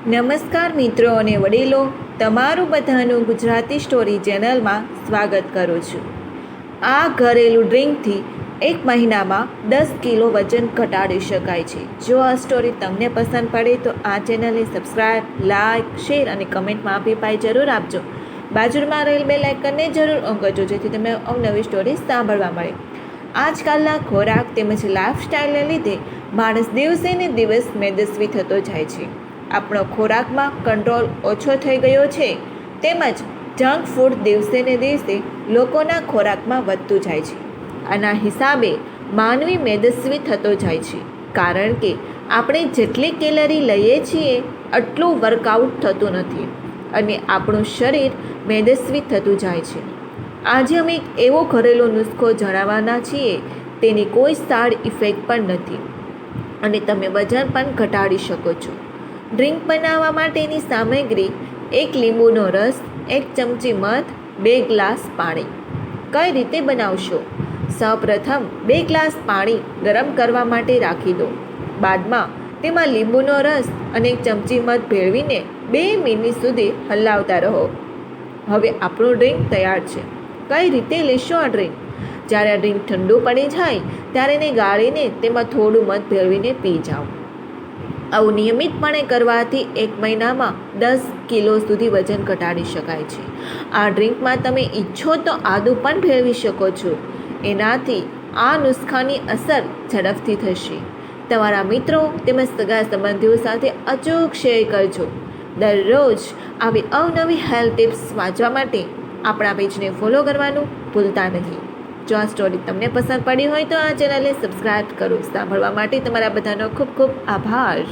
નમસ્કાર મિત્રો અને વડીલો, તમારું બધાનું ગુજરાતી સ્ટોરી ચેનલમાં સ્વાગત કરું છું. આ ઘરેલું ડ્રિંકથી એક મહિનામાં 10 કિલો વજન ઘટાડી શકાય છે. જો આ સ્ટોરી તમને પસંદ પડે તો આ ચેનલને સબસ્ક્રાઈબ, લાઇક, શેર અને કમેન્ટમાં અભિપ્રાય જરૂર આપજો. બાજુમાં રહેલ બેલ આઇકનને જરૂર ઓન કરજો જેથી તમને અવનવી સ્ટોરી સાંભળવા મળે. આજકાલના ખોરાક તેમજ લાઈફસ્ટાઈલને લીધે માણસ દિવસે ને દિવસ મેદસ્વી થતો જાય છે. આપણો ખોરાકમાં કંટ્રોલ ઓછો થઈ ગયો છે, તેમજ જંક ફૂડ દિવસે ને દિવસે લોકોના ખોરાકમાં વધતું જાય છે. આના હિસાબે માનવી મેદસ્વી થતો જાય છે, કારણ કે આપણે જેટલી કેલરી લઈએ છીએ આટલું વર્કઆઉટ થતું નથી અને આપણું શરીર મેદસ્વી થતું જાય છે. આજે અમે એક એવો ઘરેલું નુસ્ખો જણાવવાના છીએ, તેની કોઈ સાઇડ ઇફેક્ટ પણ નથી અને તમે વજન પણ ઘટાડી શકો છો. ડ્રિંક બનાવવા માટેની સામગ્રી: 1 લીંબુનો રસ, 1 ચમચી મધ, 2 ગ્લાસ પાણી. કઈ રીતે બનાવશો? સૌપ્રથમ 2 ગ્લાસ પાણી ગરમ કરવા માટે રાખી દો. બાદમાં તેમાં લીંબુનો રસ અને 1 ચમચી મધ ભેળવીને 2 મિનિટ સુધી હલાવતા રહો. હવે આપણું ડ્રિંક તૈયાર છે. કઈ રીતે લેશો આ ડ્રિંક? જ્યારે આ ડ્રિંક ઠંડુ પડી જાય ત્યારે એને ગાળીને તેમાં થોડું મધ ભેળવીને પી જાઓ. આવું નિયમિતપણે કરવાથી 1 મહિનામાં 10 કિલો સુધી વજન ઘટાડી શકાય છે. આ ડ્રિંકમાં તમે ઈચ્છો તો આદુ પણ ભેળવી શકો છો. એનાથી આ નુસ્ખાની અસર ઝડપથી થશે. તમારા મિત્રો તેમજ સગા સંબંધીઓ સાથે અચૂક શેર કરજો. દરરોજ આવી અવનવી હેલ્થ ટિપ્સ વાંચવા માટે આપણા પેજને ફોલો કરવાનું ભૂલતા નહીં. જો આ સ્ટોરી તમને પસંદ પડી હોય તો આ ચેનલને સબસ્ક્રાઈબ કરો. સાંભળવા માટે તમારા બધાનો ખૂબ ખૂબ આભાર.